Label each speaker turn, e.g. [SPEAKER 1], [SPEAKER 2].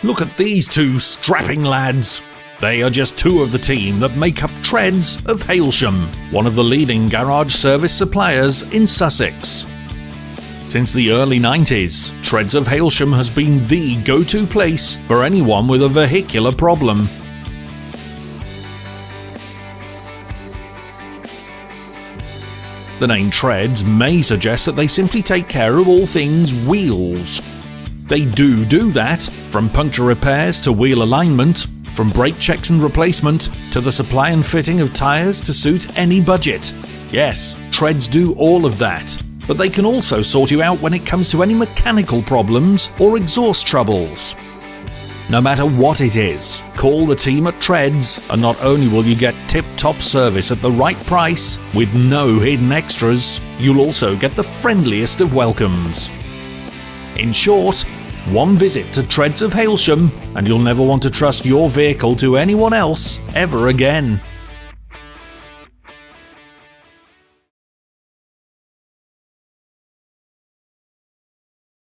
[SPEAKER 1] Look at these two strapping lads. They are just two of the team that make up Treads of Hailsham, one of the leading garage service suppliers in Sussex. Since the early 90s, Treads of Hailsham has been the go-to place for anyone with a vehicular problem. The name Treads may suggest that they simply take care of all things wheels. They do that, from puncture repairs to wheel alignment, from brake checks and replacement to the supply and fitting of tyres to suit any budget. Yes, Treads do all of that, but they can also sort you out when it comes to any mechanical problems or exhaust troubles. No matter what it is, call the team at Treads, and not only will you get tip-top service at the right price with no hidden extras, you'll also get the friendliest of welcomes. In short, one visit to Treads of Hailsham and you'll never want to trust your vehicle to anyone else ever again.